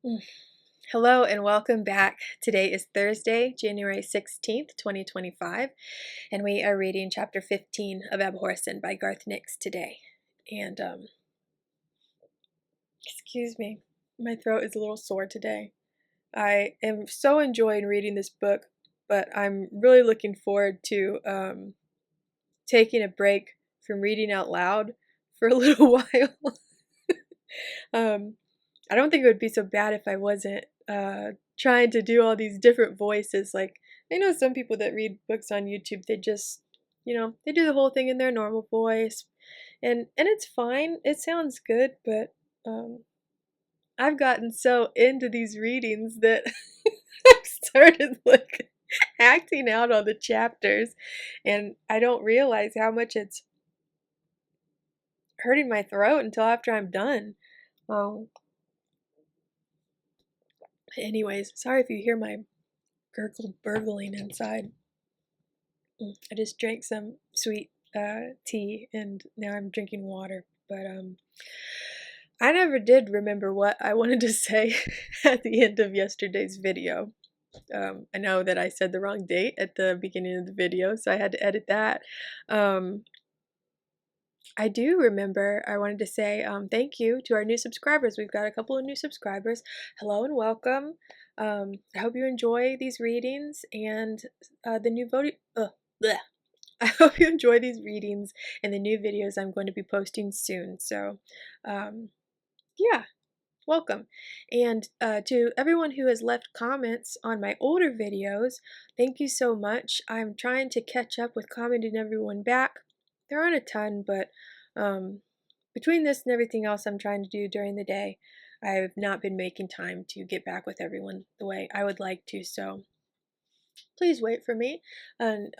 Mm. Hello and welcome back. Today is Thursday, January 16th, 2025, and we are reading chapter 15 of Abhorsen by Garth Nix today. And, excuse me, my throat is a little sore today. I am so enjoying reading this book, but I'm really looking forward to taking a break from reading out loud for a little while. I don't think it would be so bad if I wasn't trying to do all these different voices. Like, I know some people that read books on YouTube, they just, they do the whole thing in their normal voice. And it's fine. It sounds good, but um, I've gotten so into these readings that I've started like acting out on the chapters, and I don't realize how much it's hurting my throat until after I'm done. Um, Anyways, sorry if you hear my gurgling inside. I just drank some sweet tea and now I'm drinking water. But I never did remember what I wanted to say at the end of yesterday's video. I know that I said the wrong date at the beginning of the video, so I had to edit that. I do remember I wanted to say thank you to our new subscribers. We've got a couple of new subscribers. Hello and welcome. I hope you enjoy these readings and the new voting. I hope you enjoy these readings and the new videos I'm going to be posting soon. So, yeah, welcome. And to everyone who has left comments on my older videos, thank you so much. I'm trying to catch up with commenting everyone back. There aren't a ton, but between this and everything else I'm trying to do during the day, I have not been making time to get back with everyone the way I would like to. So please wait for me and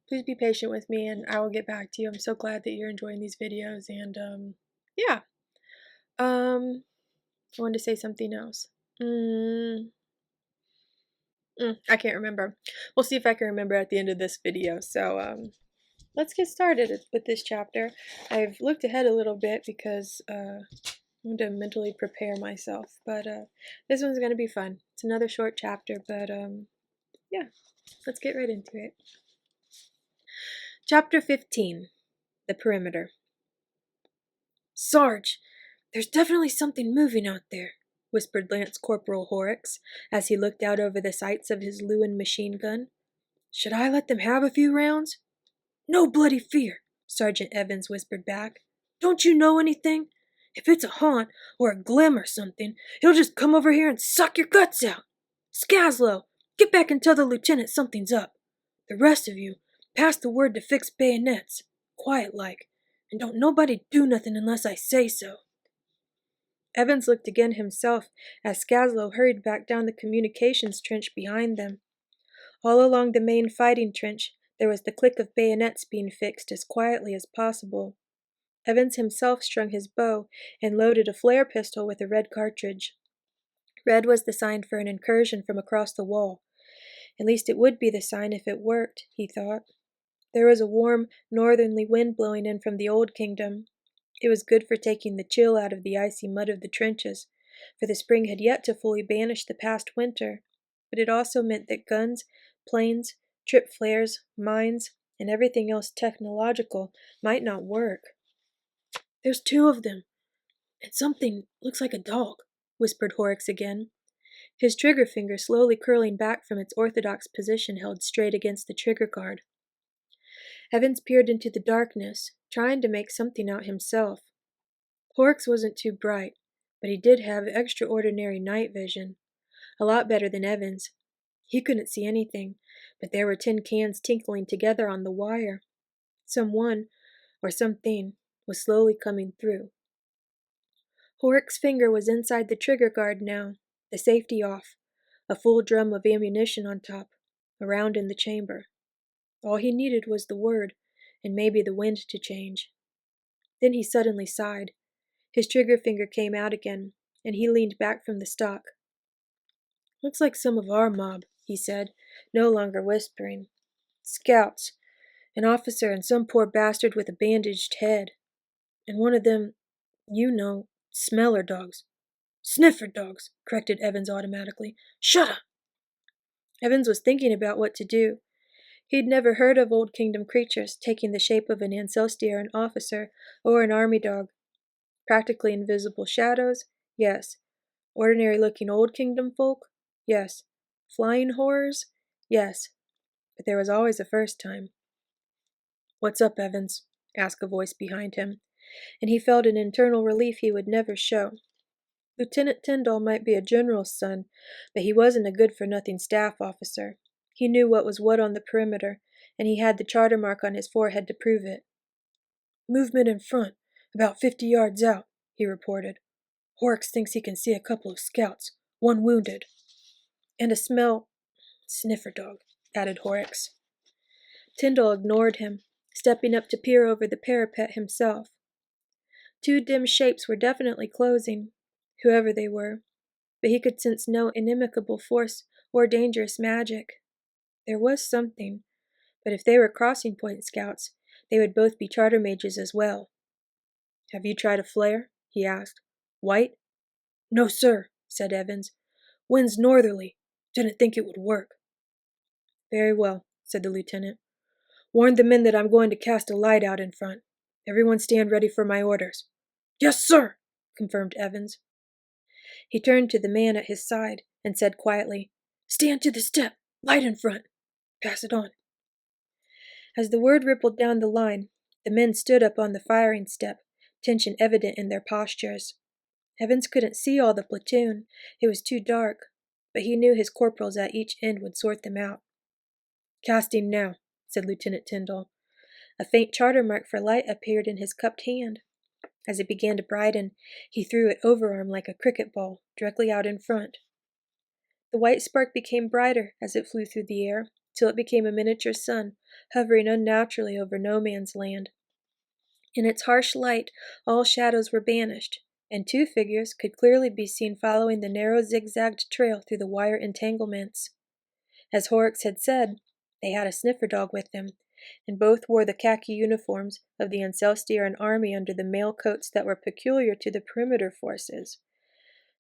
please be patient with me and I will get back to you. I'm so glad that you're enjoying these videos and yeah. I wanted to say something else. I can't remember. We'll see if I can remember at the end of this video. So let's get started with this chapter. I've looked ahead a little bit because I want to mentally prepare myself, but this one's going to be fun. It's another short chapter, but yeah, let's get right into it. Chapter 15, The Perimeter. Sarge, there's definitely something moving out there, whispered Lance Corporal Horrocks as he looked out over the sights of his Lewin machine gun. Should I let them have a few rounds? No bloody fear, Sergeant Evans whispered back. Don't you know anything? If it's a haunt or a glim or something, he'll just come over here and suck your guts out. Skaslow, get back and tell the lieutenant something's up. The rest of you, pass the word to fix bayonets, quiet-like, and don't nobody do nothing unless I say so. Evans looked again himself as Skaslow hurried back down the communications trench behind them. All along the main fighting trench, there was the click of bayonets being fixed as quietly as possible. Evans himself strung his bow and loaded a flare pistol with a red cartridge. Red was the sign for an incursion from across the wall. At least it would be the sign if it worked, he thought. There was a warm, northerly wind blowing in from the Old Kingdom. It was good for taking the chill out of the icy mud of the trenches, for the spring had yet to fully banish the past winter, but it also meant that guns, planes, trip flares, mines, and everything else technological might not work. There's two of them, and something looks like a dog, whispered Horrocks again, his trigger finger slowly curling back from its orthodox position held straight against the trigger guard. Evans peered into the darkness, trying to make something out himself. Horrocks wasn't too bright, but he did have extraordinary night vision. A lot better than Evans. He couldn't see anything, but there were tin cans tinkling together on the wire. Someone, or something, was slowly coming through. Horrocks' finger was inside the trigger guard now, the safety off, a full drum of ammunition on top, a round in the chamber. All he needed was the word, and maybe the wind to change. Then he suddenly sighed. His trigger finger came out again, and he leaned back from the stock. Looks like some of our mob, he said, no longer whispering. Scouts, an officer and some poor bastard with a bandaged head. And one of them, smeller dogs. Sniffer dogs, corrected Evans automatically. Shut up! Evans was thinking about what to do. He'd never heard of Old Kingdom creatures taking the shape of an Ancestarian officer or an army dog. Practically invisible shadows? Yes. Ordinary-looking Old Kingdom folk? Yes. Flying horrors? Yes. But there was always a first time. What's up, Evans? Asked a voice behind him, and he felt an internal relief he would never show. Lieutenant Tyndall might be a general's son, but he wasn't a good-for-nothing staff officer. He knew what was what on the perimeter, and he had the charter mark on his forehead to prove it. Movement in front, about 50 yards out, he reported. Horrocks thinks he can see a couple of scouts, one wounded. And a smell. Sniffer dog, added Horrocks. Tyndall ignored him, stepping up to peer over the parapet himself. Two dim shapes were definitely closing, whoever they were, but he could sense no inimical force or dangerous magic. There was something, but if they were Crossing Point scouts, they would both be charter mages as well. Have you tried a flare? He asked. White? No, sir, said Evans. Wind's northerly. Didn't think it would work. Very well, said the lieutenant. Warn the men that I'm going to cast a light out in front. Everyone stand ready for my orders. Yes, sir, confirmed Evans. He turned to the man at his side and said quietly, Stand to the step, light in front. Pass it on. As the word rippled down the line, the men stood up on the firing step, tension evident in their postures. Evans couldn't see all the platoon. It was too dark, but he knew his corporals at each end would sort them out. Casting now, said Lieutenant Tyndall. A faint charter mark for light appeared in his cupped hand. As it began to brighten, he threw it overarm like a cricket ball, directly out in front. The white spark became brighter as it flew through the air, till it became a miniature sun, hovering unnaturally over no man's land. In its harsh light, all shadows were banished, and two figures could clearly be seen following the narrow zigzagged trail through the wire entanglements. As Horrocks had said, they had a sniffer dog with them, and both wore the khaki uniforms of the Ancestarian army under the mail coats that were peculiar to the perimeter forces.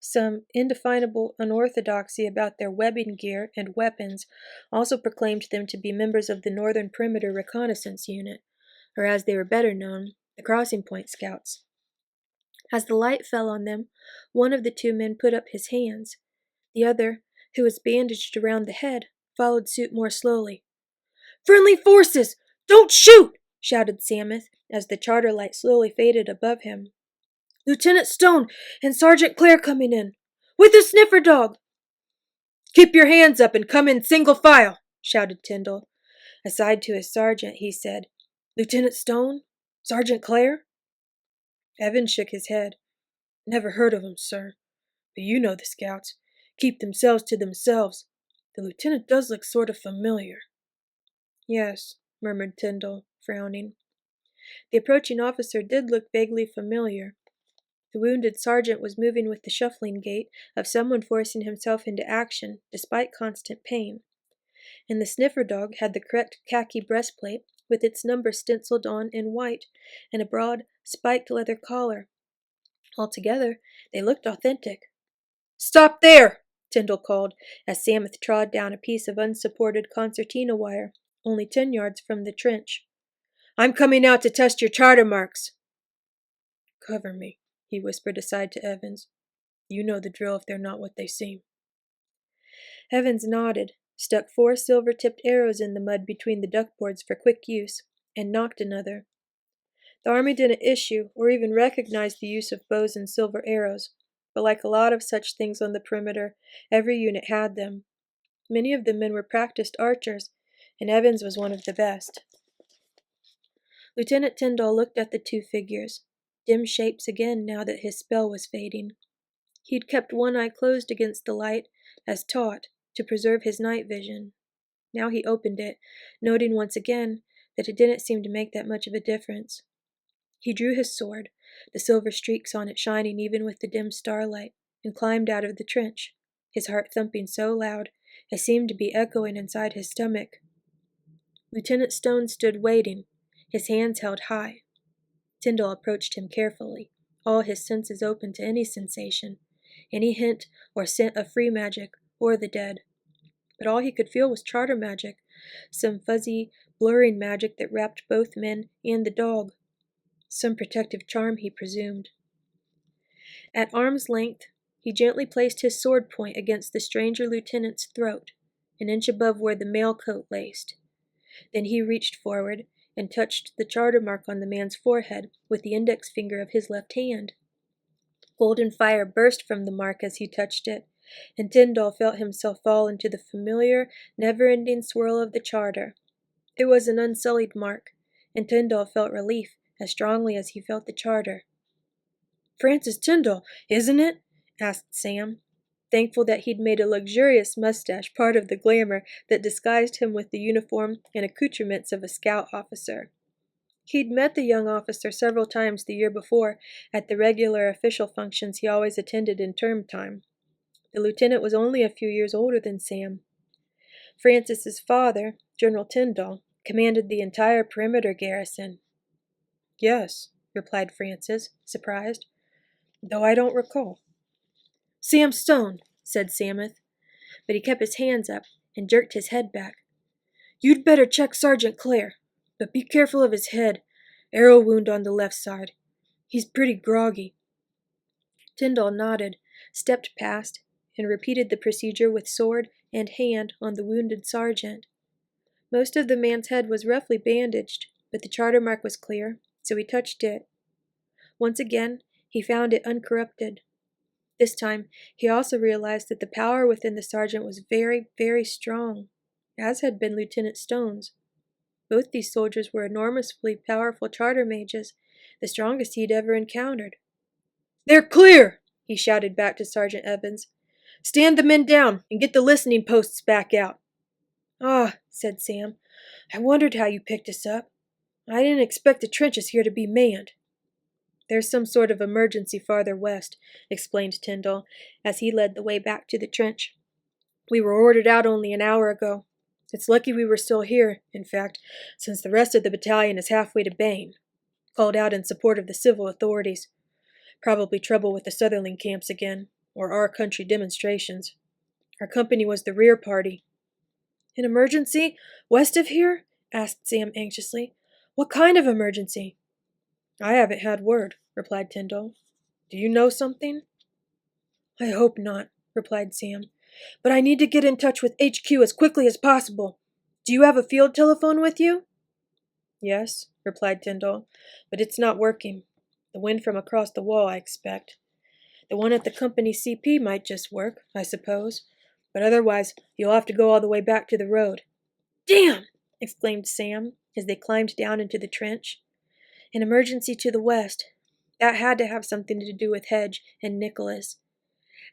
Some indefinable unorthodoxy about their webbing gear and weapons also proclaimed them to be members of the Northern Perimeter Reconnaissance Unit, or as they were better known, the Crossing Point Scouts. As the light fell on them, one of the two men put up his hands. The other, who was bandaged around the head, followed suit more slowly. Friendly forces! Don't shoot! Shouted Samuth, as the charter light slowly faded above him. Lieutenant Stone and Sergeant Clare coming in. With the sniffer dog! Keep your hands up and come in single file, shouted Tyndall. Aside to his sergeant, he said, Lieutenant Stone? Sergeant Clare? Evans shook his head. Never heard of 'em, sir. But you know the scouts. Keep themselves to themselves. The lieutenant does look sort of familiar. Yes, murmured Tyndall, frowning. The approaching officer did look vaguely familiar. The wounded sergeant was moving with the shuffling gait of someone forcing himself into action despite constant pain, and the sniffer dog had the correct khaki breastplate with its number stenciled on in white and a broad, spiked leather collar. Altogether, they looked authentic. Stop there! Tyndall called as Samuth trod down a piece of unsupported concertina wire, only 10 yards from the trench. I'm coming out to test your charter marks. Cover me, he whispered aside to Evans. You know the drill if they're not what they seem. Evans nodded, stuck 4 silver-tipped arrows in the mud between the duckboards for quick use, and knocked another. The army didn't issue or even recognize the use of bows and silver arrows, but like a lot of such things on the perimeter, every unit had them. Many of the men were practiced archers, and Evans was one of the best. Lieutenant Tyndall looked at the two figures, dim shapes again now that his spell was fading. He'd kept one eye closed against the light, as taught, to preserve his night vision. Now he opened it, noting once again that it didn't seem to make that much of a difference. He drew his sword, the silver streaks on it shining even with the dim starlight, and climbed out of the trench, his heart thumping so loud it seemed to be echoing inside his stomach. Lieutenant Stone stood waiting, his hands held high. Tyndall approached him carefully, all his senses open to any sensation. any hint or scent of free magic or the dead. But all he could feel was charter magic, some fuzzy, blurring magic that wrapped both men and the dog. Some protective charm, he presumed. At arm's length, he gently placed his sword point against the stranger lieutenant's throat, an inch above where the mail coat laced. Then he reached forward and touched the charter mark on the man's forehead with the index finger of his left hand. Golden fire burst from the mark as he touched it, and Tyndall felt himself fall into the familiar, never-ending swirl of the charter. It was an unsullied mark, and Tyndall felt relief as strongly as he felt the charter. "Francis Tyndall, isn't it?" asked Sam, thankful that he'd made a luxurious mustache part of the glamour that disguised him with the uniform and accoutrements of a scout officer. He'd met the young officer several times the year before at the regular official functions he always attended in term time. The lieutenant was only a few years older than Sam. Francis's father, General Tyndall, commanded the entire perimeter garrison. "Yes," replied Francis, surprised, "though I don't recall." "Sam Stone," said Samuth, but he kept his hands up and jerked his head back. "You'd better check Sergeant Clare, but be careful of his head. Arrow wound on the left side. He's pretty groggy." Tyndall nodded, stepped past, and repeated the procedure with sword and hand on the wounded sergeant. Most of the man's head was roughly bandaged, but the charter mark was clear, so he touched it. Once again, he found it uncorrupted. This time, he also realized that the power within the sergeant was very, very strong, as had been Lieutenant Stone's. Both these soldiers were enormously powerful charter mages, the strongest he'd ever encountered. "They're clear!" he shouted back to Sergeant Evans. "Stand the men down and get the listening posts back out." "Ah," said Sam, "I wondered how you picked us up. I didn't expect the trenches here to be manned." "There's some sort of emergency farther west," explained Tyndall, as he led the way back to the trench. "We were ordered out only an hour ago. It's lucky we were still here, in fact, since the rest of the battalion is halfway to Bane. Called out in support of the civil authorities. Probably trouble with the Sutherland camps again, or our country demonstrations. Our company was the rear party." "An emergency? West of here?" asked Sam anxiously. "What kind of emergency?" "I haven't had word," replied Tyndall. "Do you know something?" "I hope not," replied Sam. "But I need to get in touch with HQ as quickly as possible. Do you have a field telephone with you?" "Yes," replied Tyndall, "but it's not working. The wind from across the wall, I expect. The one at the company CP might just work, I suppose, but otherwise you'll have to go all the way back to the road." "Damn!" exclaimed Sam as they climbed down into the trench. An emergency to the west. That had to have something to do with Hedge and Nicholas.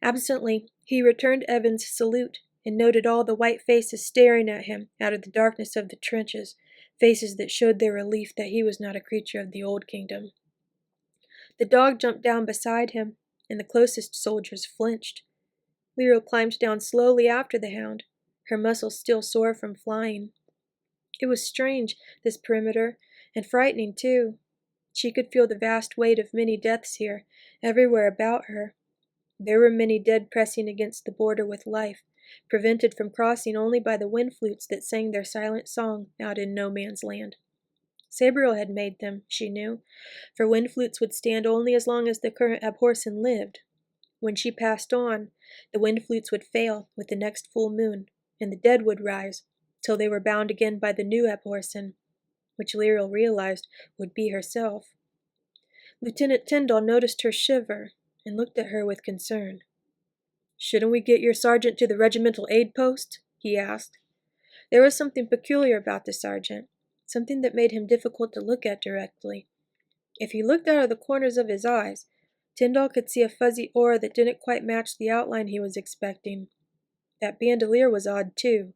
Absently, he returned Evans' salute and noted all the white faces staring at him out of the darkness of the trenches, faces that showed their relief that he was not a creature of the old kingdom. The dog jumped down beside him, and the closest soldiers flinched. Lirael climbed down slowly after the hound, her muscles still sore from flying. It was strange, this perimeter, and frightening too. She could feel the vast weight of many deaths here, everywhere about her. There were many dead pressing against the border with life, prevented from crossing only by the wind flutes that sang their silent song out in no man's land. Sabriel had made them, she knew, for wind flutes would stand only as long as the current Abhorsen lived. When she passed on, the wind flutes would fail with the next full moon, and the dead would rise, till they were bound again by the new Abhorsen, which Lirael realized would be herself. Lieutenant Tyndall noticed her shiver and looked at her with concern. "Shouldn't we get your sergeant to the regimental aid post?" he asked. There was something peculiar about the sergeant, something that made him difficult to look at directly. If he looked out of the corners of his eyes, Tyndall could see a fuzzy aura that didn't quite match the outline he was expecting. That bandolier was odd, too.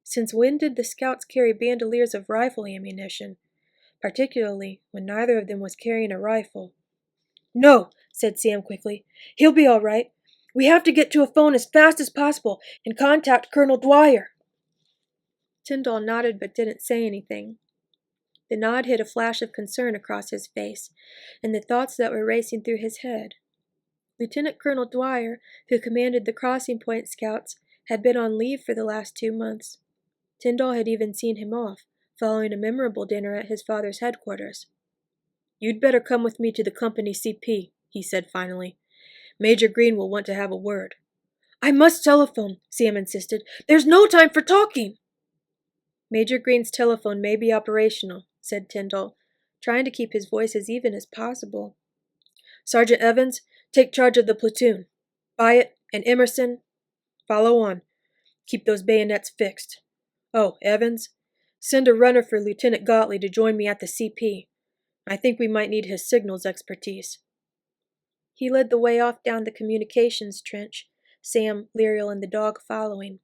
Since when did the scouts carry bandoliers of rifle ammunition, particularly when neither of them was carrying a rifle? "No," said Sam quickly. "He'll be all right. We have to get to a phone as fast as possible and contact Colonel Dwyer." Tyndall nodded but didn't say anything. The nod hid a flash of concern across his face, and the thoughts that were racing through his head. Lieutenant Colonel Dwyer, who commanded the Crossing Point Scouts, had been on leave for the last 2 months. Tyndall had even seen him off, following a memorable dinner at his father's headquarters. "You'd better come with me to the company CP," he said finally. "Major Green will want to have a word." "I must telephone," Sam insisted. "There's no time for talking." "Major Green's telephone may be operational," said Tyndall, trying to keep his voice as even as possible. "Sergeant Evans, take charge of the platoon. Byatt and Emerson, follow on. Keep those bayonets fixed. Oh, Evans, send a runner for Lieutenant Gottlieb to join me at the CP. I think we might need his signals expertise." He led the way off down the communications trench, Sam, Lirael, and the dog following.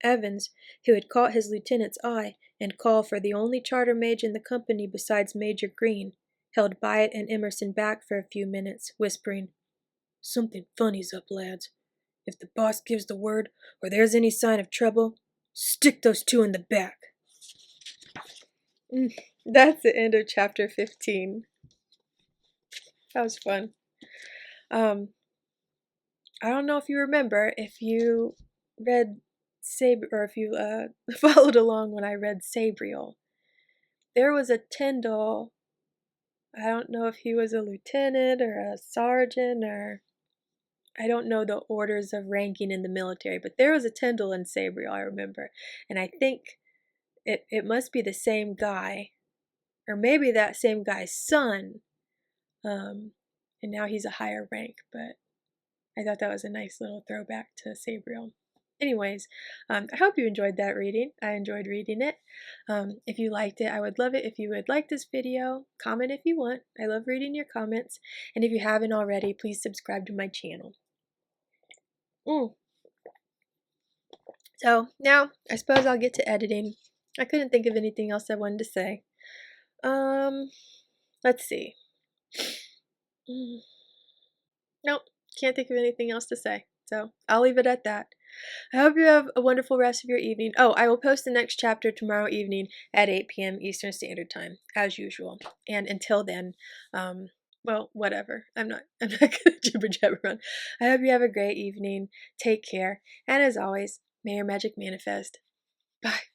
Evans, who had caught his lieutenant's eye and called for the only charter mage in the company besides Major Green, held Byatt and Emerson back for a few minutes, whispering, "Something funny's up, lads. If the boss gives the word, or there's any sign of trouble, stick those two in the back." That's the end of chapter 15. That was fun. I don't know if you remember, if you read or if you followed along when I read Sabriel. There was a Tyndall. I don't know if he was a lieutenant or a sergeant, or I don't know the orders of ranking in the military, but there was a Tyndall in Sabriel, I remember. And I think it must be the same guy, or maybe that same guy's son. And now he's a higher rank, but I thought that was a nice little throwback to Sabriel. Anyways, I hope you enjoyed that reading. I enjoyed reading it. If you liked it, I would love it if you would like this video. Comment if you want. I love reading your comments. And if you haven't already, please subscribe to my channel. So now, I suppose I'll get to editing. I couldn't think of anything else I wanted to say. Let's see. Nope, can't think of anything else to say. So I'll leave it at that. I hope you have a wonderful rest of your evening. Oh, I will post the next chapter tomorrow evening at 8 p.m. Eastern Standard Time, as usual. And until then, well, whatever. I'm not gonna jibber jabber on. I hope you have a great evening. Take care. And as always, may your magic manifest. Bye.